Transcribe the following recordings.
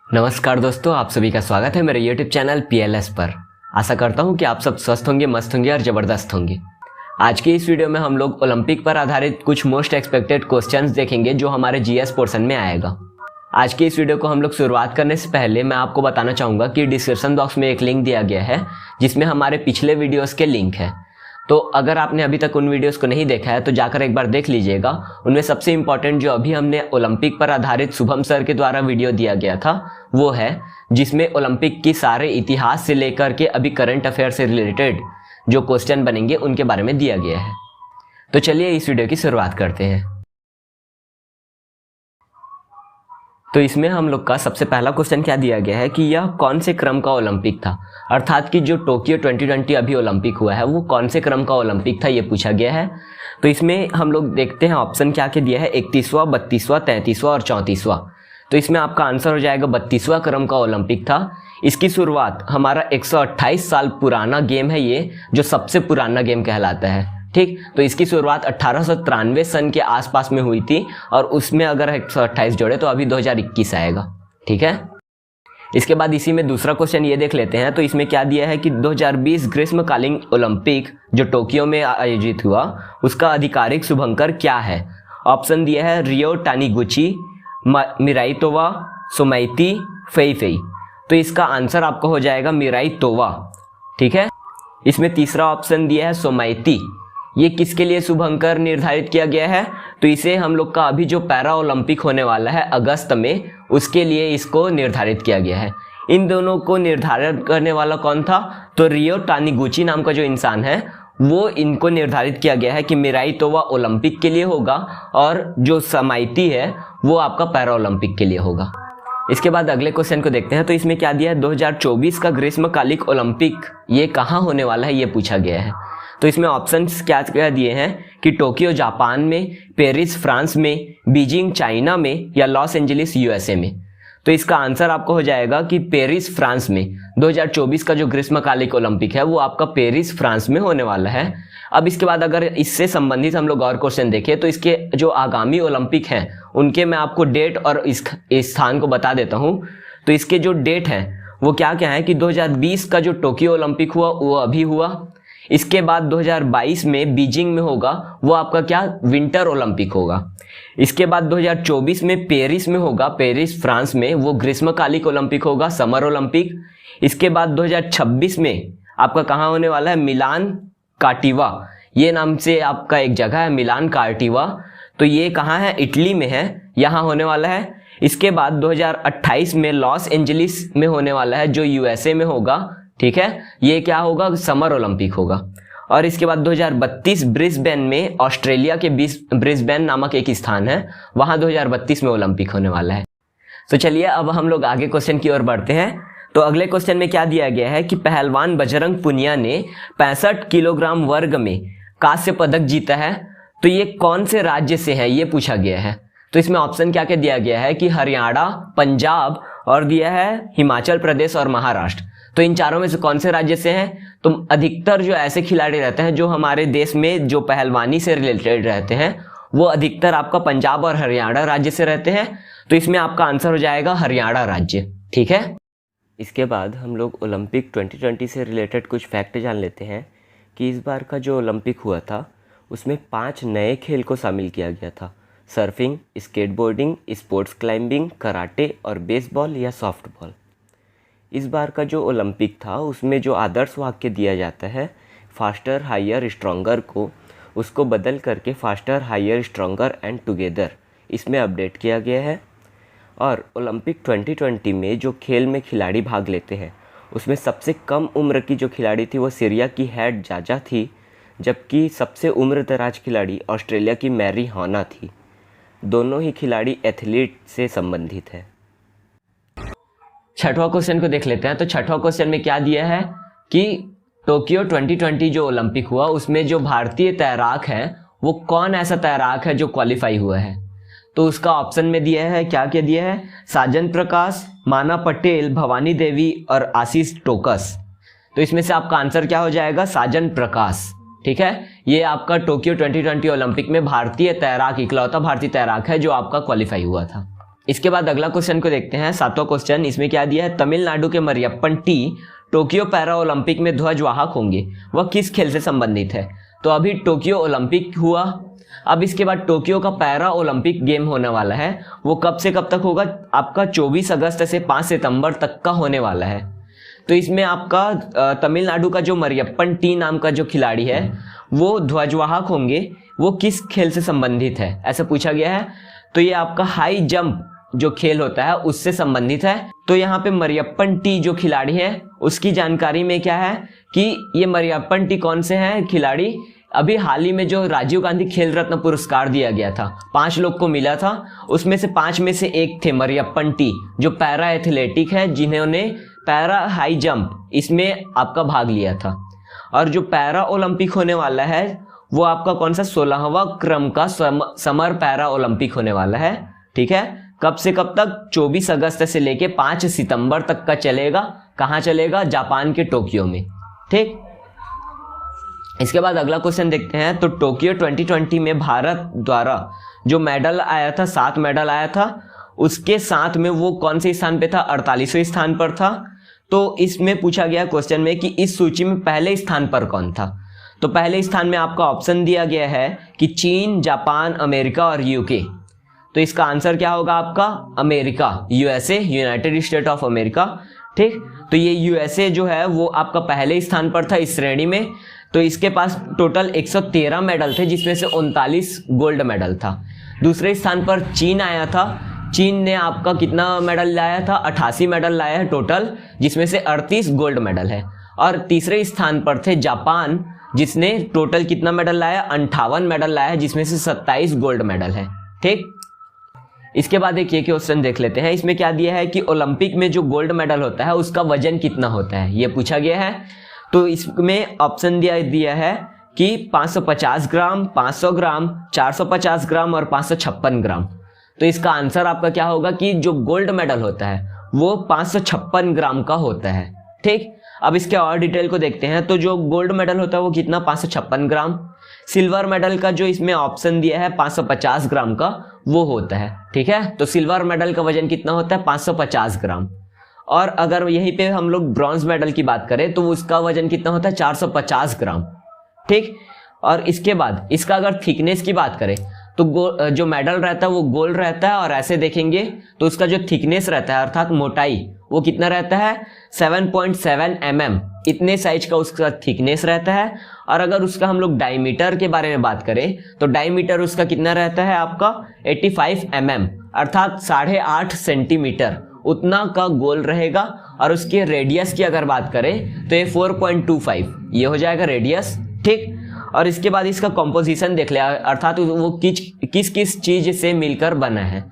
नमस्कार दोस्तों, आप सभी का स्वागत है मेरे YouTube चैनल PLS पर। आशा करता हूं कि आप सब स्वस्थ होंगे, मस्त होंगे और ज़बरदस्त होंगे। आज की इस वीडियो में हम लोग ओलंपिक पर आधारित कुछ मोस्ट एक्सपेक्टेड क्वेश्चंस देखेंगे जो हमारे GS पोर्शन में आएगा। आज की इस वीडियो को हम लोग शुरुआत करने से पहले मैं आपको बताना चाहूँगा कि डिस्क्रिप्शन बॉक्स में एक लिंक दिया गया है जिसमें हमारे पिछले वीडियोज़ के लिंक है। तो अगर आपने अभी तक उन वीडियोस को नहीं देखा है तो जाकर एक बार देख लीजिएगा। उनमें सबसे इम्पॉर्टेंट जो अभी हमने ओलंपिक पर आधारित शुभम सर के द्वारा वीडियो दिया गया था वो है, जिसमें ओलंपिक की सारे इतिहास से लेकर के अभी करंट अफेयर से रिलेटेड जो क्वेश्चन बनेंगे उनके बारे में दिया गया है। तो चलिए इस वीडियो की शुरुआत करते हैं। तो इसमें हम लोग का सबसे पहला क्वेश्चन क्या दिया गया है कि यह कौन से क्रम का ओलंपिक था, अर्थात कि जो टोक्यो 2020 अभी ओलंपिक हुआ है वो कौन से क्रम का ओलंपिक था, ये पूछा गया है। तो इसमें हम लोग देखते हैं ऑप्शन क्या क्या दिया है, 31वां, 32वां, 33वां और 34वां। तो इसमें आपका आंसर हो जाएगा 32वां क्रम का ओलंपिक था। इसकी शुरुआत हमारा 128 साल पुराना गेम है ये, जो सबसे पुराना गेम कहलाता है। ठीक, तो इसकी शुरुआत 1893 सन के आसपास में हुई थी और उसमें अगर 128 जोड़े तो अभी 2021 आएगा। ठीक है, इसके बाद इसी में दूसरा क्वेश्चन ये देख लेते हैं। तो इसमें क्या दिया है कि 2020 ग्रीष्मकालीन ओलंपिक जो टोक्यो में आयोजित हुआ उसका आधिकारिक शुभंकर क्या है। ऑप्शन दिया है रियो टानीगुची, मिराई तोवा, सोमैती, फेई। तो इसका आंसर आपको हो जाएगा मिराई तोवा। ठीक है, इसमें तीसरा ऑप्शन दिया है सोमैती। ये किसके लिए शुभंकर निर्धारित किया गया है, तो इसे हम लोग का अभी जो पैरा ओलंपिक होने वाला है अगस्त में, उसके लिए इसको निर्धारित किया गया है। इन दोनों को निर्धारित करने वाला कौन था, तो रियो टानीगुची नाम का जो इंसान है वो इनको निर्धारित किया गया है कि मिराई तोवा ओलंपिक के लिए होगा और जो सोमैती है वो आपका पैरा ओलंपिक के लिए होगा। इसके बाद अगले क्वेश्चन को देखते हैं। तो इसमें क्या दिया है, 2024 का ग्रीष्मकालीन ओलंपिक ये कहाँ होने वाला है, ये पूछा गया है। तो इसमें ऑप्शंस क्या क्या दिए हैं कि टोक्यो जापान में, पेरिस फ्रांस में, बीजिंग चाइना में या लॉस एंजलिस USA में। तो इसका आंसर आपको हो जाएगा कि पेरिस फ्रांस में। 2024 का जो ग्रीष्मकालीन ओलंपिक है वो आपका पेरिस फ्रांस में होने वाला है। अब इसके बाद अगर इससे संबंधित हम लोग और क्वेश्चन देखें तो इसके जो आगामी ओलंपिक हैं उनके मैं आपको डेट और इस स्थान को बता देता हूँ। तो इसके जो डेट हैं वो क्या क्या है कि 2020 का जो टोक्यो ओलंपिक हुआ वो अभी हुआ। इसके बाद 2022 में बीजिंग में होगा, वो आपका क्या विंटर ओलंपिक होगा। इसके बाद 2024 में पेरिस में होगा, पेरिस फ्रांस में, वो ग्रीष्मकालीन ओलंपिक होगा, समर ओलंपिक। इसके बाद 2026 में आपका कहाँ होने वाला है, मिलान कार्टिवा, ये नाम से आपका एक जगह है मिलान कार्टिवा। तो ये कहाँ है, इटली में है, यहाँ होने वाला है। इसके बाद 2028 में लॉस एंजलिस में होने वाला है जो USA में होगा। ठीक है, ये क्या होगा, समर ओलंपिक होगा। और इसके बाद 2032 ब्रिस्बेन में, ऑस्ट्रेलिया के ब्रिस्बेन नामक एक स्थान है, वहां 2032 में ओलंपिक होने वाला है। तो चलिए अब हम लोग आगे क्वेश्चन की ओर बढ़ते हैं। तो अगले क्वेश्चन में क्या दिया गया है कि पहलवान बजरंग पुनिया ने 65 किलोग्राम वर्ग में कांस्य पदक जीता है, तो ये कौन से राज्य से है, ये पूछा गया है। तो इसमें ऑप्शन क्या क्या दिया गया है कि हरियाणा, पंजाब और दिया है हिमाचल प्रदेश और महाराष्ट्र। तो इन चारों में से कौन से राज्य से हैं, तो अधिकतर जो ऐसे खिलाड़ी रहते हैं जो हमारे देश में जो पहलवानी से रिलेटेड रहते हैं वो अधिकतर आपका पंजाब और हरियाणा राज्य से रहते हैं। तो इसमें आपका आंसर हो जाएगा हरियाणा राज्य। ठीक है, इसके बाद हम लोग ओलंपिक 2020 से रिलेटेड कुछ फैक्ट जान लेते हैं कि इस बार का जो ओलंपिक हुआ था उसमें 5 नए खेल को शामिल किया गया था, surfing, skateboarding, sports climbing, karate और बेसबॉल या सॉफ्टबॉल। इस बार का जो ओलंपिक था उसमें जो आदर्श वाक्य दिया जाता है फास्टर, हायर, स्ट्रॉन्गर को, उसको बदल करके faster, higher, stronger and together इसमें अपडेट किया गया है। और ओलंपिक 2020 में जो खेल में खिलाड़ी भाग लेते हैं उसमें सबसे कम उम्र की जो खिलाड़ी थी वो सीरिया की हैड जाजा थी, जबकि सबसे उम्र दराज खिलाड़ी ऑस्ट्रेलिया की मैरी हॉना थी। दोनों ही खिलाड़ी एथलीट से संबंधित है। छठवां क्वेश्चन को देख लेते हैं। तो छठवां क्वेश्चन में क्या दिया है कि टोक्यो 2020 जो ओलंपिक हुआ उसमें जो भारतीय तैराक है वो कौन ऐसा तैराक है जो क्वालिफाई हुआ है। तो उसका ऑप्शन में दिया है, क्या क्या दिया है, साजन प्रकाश, माना पटेल, भवानी देवी और आशीष टोकस। तो इसमें से आपका आंसर क्या हो जाएगा, साजन प्रकाश। ठीक है, ये आपका टोक्यो 2020 ओलंपिक में भारतीय तैराक, इकलौता भारतीय तैराक है जो आपका क्वालिफाई हुआ था। इसके बाद अगला क्वेश्चन को देखते हैं, 7वां क्वेश्चन। इसमें क्या दिया है, तमिलनाडु के Mariyappan T Tokyo para Olympic में ध्वजवाहक होंगे, वह किस खेल से संबंधित है। तो अभी टोक्यो ओलंपिक हुआ, अब इसके बाद टोक्यो का पैरा ओलंपिक गेम होने वाला है। वो कब से कब तक होगा, आपका 24 अगस्त से 5 सितंबर तक का होने वाला है। तो इसमें आपका तमिलनाडु का जो मरियप्पन टी नाम का जो खिलाड़ी है वो ध्वजवाहक होंगे, वो किस खेल से संबंधित है ऐसा पूछा गया है। तो ये आपका हाई जंप जो खेल होता है उससे संबंधित है। तो यहाँ पे मरियप्पन टी जो खिलाड़ी है उसकी जानकारी में क्या है कि ये मरियप्पन टी कौन से हैं खिलाड़ी, अभी हाल ही में जो राजीव गांधी खेल रत्न पुरस्कार दिया गया था 5 लोग को मिला था, उसमें से 5 में से एक थे मरियप्पन टी जो पैरा एथलेटिक है, जिन्होंने पैरा हाई जंप इसमें आपका भाग लिया था। और जो पैरा ओलंपिक होने वाला है वो आपका कौन सा 16वां क्रम का समर पैरा ओलंपिक होने वाला है। ठीक है, कब से कब तक, 24 अगस्त से लेके 5 सितंबर तक का चलेगा। कहाँ चलेगा, जापान के टोक्यो में। ठीक, इसके बाद अगला क्वेश्चन देखते हैं। तो टोक्यो 2020 में भारत द्वारा जो मेडल आया था, 7 मेडल आया था, उसके साथ में वो कौन से स्थान पे था, 48वें स्थान पर था। तो इसमें पूछा गया क्वेश्चन में कि इस सूची में पहले स्थान पर कौन था। तो पहले स्थान में आपका ऑप्शन दिया गया है कि चीन, जापान, अमेरिका और यूके। तो इसका आंसर क्या होगा आपका, America, USA, United state of America. ठीक, तो ये यूएसए जो है वो आपका पहले स्थान पर था इस श्रेणी में। तो इसके पास टोटल 113 मेडल थे, जिसमें से 39 गोल्ड मेडल था। दूसरे स्थान पर चीन आया था, चीन ने आपका कितना मेडल लाया था, 88 मेडल लाया है टोटल, जिसमें से 38 गोल्ड मेडल है। और तीसरे स्थान पर थे जापान, जिसने टोटल कितना मेडल लाया, 58 मेडल लाया है, जिसमें से 27 गोल्ड मेडल है। ठीक, इसके बाद एक ये क्वेश्चन देख लेते हैं। इसमें क्या दिया है कि ओलंपिक में जो गोल्ड मेडल होता है उसका वजन कितना होता है, ये पूछा गया है। तो इसमें ऑप्शन दिया है कि 550 ग्राम, 500 ग्राम, 450 ग्राम और 556 ग्राम। तो इसका आंसर आपका क्या होगा कि जो गोल्ड मेडल होता है वो 556 ग्राम का होता है। ठीक, अब इसके और डिटेल को देखते हैं। तो जो गोल्ड मेडल होता है वो कितना, 556 ग्राम। सिल्वर मेडल का जो इसमें ऑप्शन दिया है 550 ग्राम का, वो होता है। ठीक है, तो सिल्वर मेडल का वजन कितना होता है, 550 ग्राम। और अगर यहीं पे हम लोग ब्रॉन्ज मेडल की बात करें तो उसका वजन कितना होता है, 450 ग्राम। ठीक, और इसके बाद इसका अगर थिकनेस की बात करें तो जो मेडल रहता है वो गोल्ड रहता है, और ऐसे देखेंगे तो उसका जो थिकनेस रहता है अर्थात मोटाई, वो कितना रहता है, 7.7 mm, इतने साइज का उसका थिकनेस रहता है। और अगर उसका हम लोग डायमीटर के बारे में बात करें तो डायमीटर उसका कितना रहता है आपका, 85 mm, अर्थात 8.5 सेंटीमीटर उतना का गोल रहेगा। और उसके रेडियस की अगर बात करें तो ये 4.25 ये हो जाएगा रेडियस। ठीक, और इसके बाद इसका कॉम्पोजिशन देख लिया, अर्थात वो किस किस चीज से मिलकर बना है।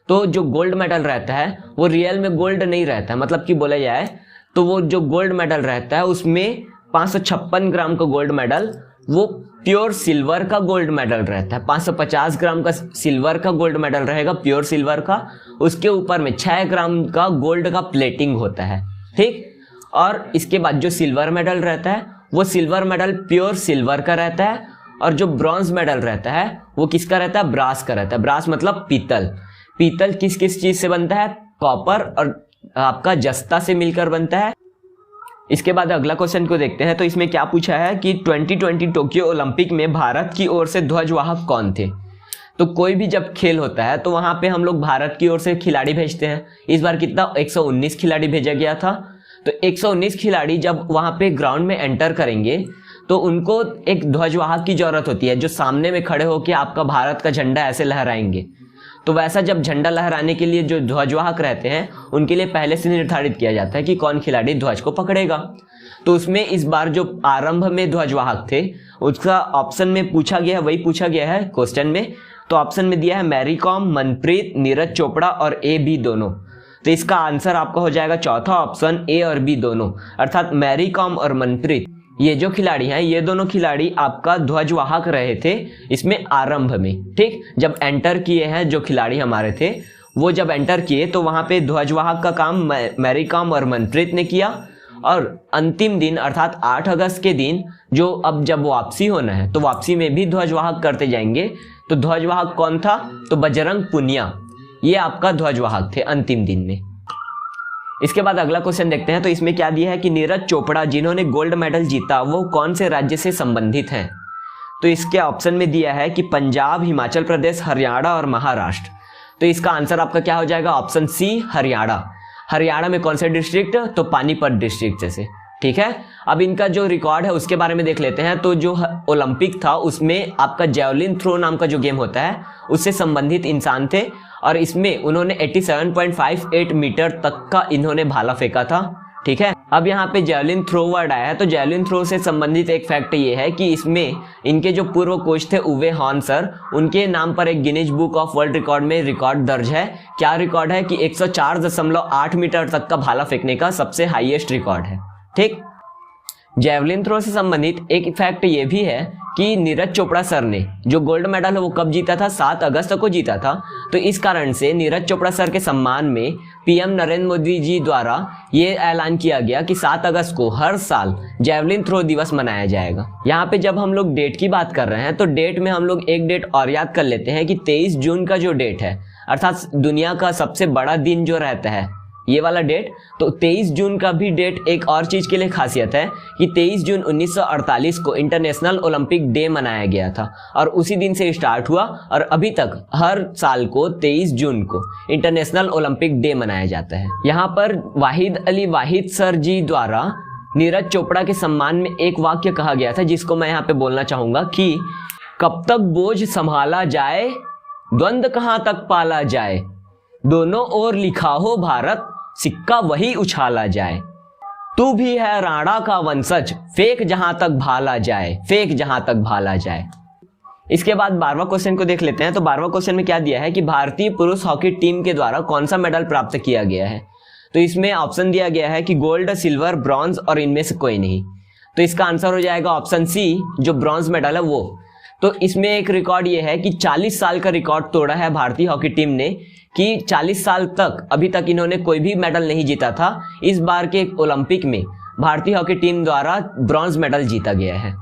तो जो गोल्ड मेडल रहता है वो रियल में गोल्ड नहीं रहता है, मतलब कि बोला जाए तो वो जो गोल्ड मेडल रहता है उसमें 556 ग्राम का गोल्ड मेडल वो प्योर सिल्वर का गोल्ड मेडल रहता है। 550 ग्राम का सिल्वर का गोल्ड मेडल रहेगा, प्योर सिल्वर का। उसके ऊपर में 6 ग्राम का गोल्ड का प्लेटिंग होता है। ठीक, और इसके बाद जो सिल्वर मेडल रहता है वो सिल्वर मेडल प्योर सिल्वर का रहता है। और जो ब्रॉन्ज मेडल रहता है वो किसका रहता है, ब्रास का रहता है। ब्रास मतलब पीतल। पीतल किस किस चीज से बनता है, कॉपर और आपका जस्ता से मिलकर बनता है। इसके बाद अगला क्वेश्चन को देखते हैं। तो इसमें क्या पूछा है कि 2020 टोक्यो ओलंपिक में भारत की ओर से ध्वजवाहक कौन थे। तो कोई भी जब खेल होता है तो वहां पे हम लोग भारत की ओर से खिलाड़ी भेजते हैं। इस बार कितना, 119 खिलाड़ी भेजा गया था। तो 119 खिलाड़ी जब वहां पे ग्राउंड में एंटर करेंगे तो उनको एक ध्वजवाहक की जरूरत होती है, जो सामने में खड़े होकर आपका भारत का झंडा ऐसे लहराएंगे। तो वैसा जब झंडा लहराने के लिए जो ध्वजवाहक रहते हैं उनके लिए पहले से निर्धारित किया जाता है कि कौन खिलाड़ी ध्वज को पकड़ेगा। तो उसमें इस बार जो आरंभ में ध्वजवाहक थे उसका ऑप्शन में पूछा गया है, वही पूछा गया है क्वेश्चन में। तो ऑप्शन में दिया है मैरी कॉम, मनप्रीत, नीरज चोपड़ा और ए बी दोनों। तो इसका आंसर आपका हो जाएगा चौथा ऑप्शन, ए और बी दोनों, अर्थात मैरी कॉम और मनप्रीत, ये जो खिलाड़ी हैं ये दोनों खिलाड़ी आपका ध्वजवाहक रहे थे इसमें आरंभ में। ठीक, जब एंटर किए हैं जो खिलाड़ी हमारे थे वो जब एंटर किए तो वहां पे ध्वजवाहक का काम मैरी कॉम और मनप्रीत ने किया। और अंतिम दिन अर्थात 8 अगस्त के दिन जो अब जब वापसी होना है तो वापसी में भी ध्वजवाहक करते जाएंगे। तो ध्वजवाहक कौन था, तो बजरंग पुनिया, ये आपका ध्वजवाहक थे अंतिम दिन में। इसके बाद अगला क्वेश्चन देखते हैं। तो इसमें क्या दिया है कि नीरज चोपड़ा जिन्होंने गोल्ड मेडल जीता वो कौन से राज्य से संबंधित हैं। तो इसके ऑप्शन में दिया है कि पंजाब, हिमाचल प्रदेश, हरियाणा और महाराष्ट्र। तो इसका आंसर आपका क्या हो जाएगा, ऑप्शन सी हरियाणा। हरियाणा में कौन से डिस्ट्रिक्ट, तो पानीपत डिस्ट्रिक्ट से। ठीक है, अब इनका जो रिकॉर्ड है उसके बारे में देख लेते हैं। तो जो ओलंपिक था उसमें आपका जेवलिन थ्रो नाम का जो गेम होता है उससे संबंधित इंसान थे और इसमें उन्होंने 87.58 मीटर तक का इन्होंने भाला फेंका था। ठीक है, अब यहाँ पे जेवलिन थ्रो वर्ड आया है तो जेवलिन थ्रो से संबंधित एक फैक्ट ये है कि इसमें इनके जो पूर्व कोच थे उवे हॉर्न सर, उनके नाम पर एक Guinness book of world record में रिकॉर्ड दर्ज है। क्या रिकॉर्ड है कि 104.8 मीटर तक का भाला फेंकने का सबसे हाईएस्ट रिकॉर्ड है। ठीक, जेवलिन थ्रो से संबंधित एक फैक्ट ये भी है कि नीरज चोपड़ा सर ने जो गोल्ड मेडल है वो कब जीता था, 7 अगस्त को जीता था। तो इस कारण से नीरज चोपड़ा सर के सम्मान में पीएम नरेंद्र मोदी जी द्वारा ये ऐलान किया गया कि 7 अगस्त को हर साल जेवलिन थ्रो दिवस मनाया जाएगा। यहाँ पे जब हम लोग डेट की बात कर रहे हैं तो डेट में हम लोग एक डेट और याद कर लेते हैं कि 23 जून का जो डेट है अर्थात दुनिया का सबसे बड़ा दिन जो रहता है ये वाला डेट, तो 23 जून का भी डेट एक और चीज के लिए खासियत है कि 23 जून 1948 को इंटरनेशनल ओलंपिक डे मनाया गया था और उसी दिन से स्टार्ट हुआ और अभी तक हर साल को 23 जून को इंटरनेशनल ओलंपिक डे मनाया जाता है। यहाँ पर वाहिद अली वाहिद सर जी द्वारा नीरज चोपड़ा के सम्मान में एक वाक्य कहा गया था जिसको मैं यहाँ पे बोलना चाहूंगा कि कब तक बोझ संभाला जाए, द्वंद कहाँ तक पाला जाए, दोनों ओर लिखा हो भारत, सिक्का वही उछाला जाए, तू भी है राणा का वंशज, फेंक जहां तक भाला जाए, फेंक जहां तक भाला जाए। इसके बाद 12वां क्वेश्चन को देख लेते हैं। तो 12वां क्वेश्चन में क्या दिया है कि भारतीय पुरुष हॉकी टीम के द्वारा कौन सा मेडल प्राप्त किया गया है। तो इसमें ऑप्शन दिया गया है कि गोल्ड, सिल्वर, ब्रॉन्ज और इनमें से कोई नहीं। तो इसका आंसर हो जाएगा ऑप्शन सी, जो ब्रॉन्ज मेडल है वो। तो इसमें एक रिकॉर्ड ये है कि 40 साल का रिकॉर्ड तोड़ा है भारतीय हॉकी टीम ने कि 40 साल तक अभी तक इन्होंने कोई भी मेडल नहीं जीता था। इस बार के ओलंपिक में भारतीय हॉकी टीम द्वारा ब्रॉन्ज मेडल जीता गया है।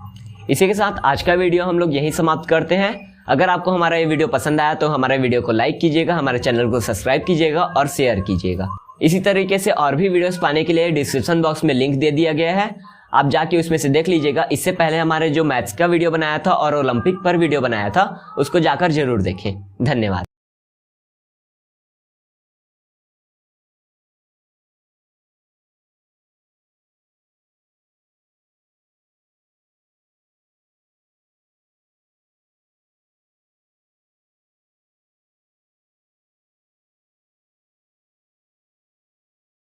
इसी के साथ आज का वीडियो हम लोग यहीं समाप्त करते हैं। अगर आपको हमारा ये वीडियो पसंद आया तो हमारे वीडियो को लाइक कीजिएगा, हमारे चैनल को सब्सक्राइब कीजिएगा और शेयर कीजिएगा। इसी तरीके से और भी वीडियोस पाने के लिए डिस्क्रिप्शन बॉक्स में लिंक दे दिया गया है, आप जाके उसमें से देख लीजिएगा। इससे पहले हमारे जो मैथ्स का वीडियो बनाया था और ओलंपिक पर वीडियो बनाया था उसको जाकर जरूर देखें। धन्यवाद।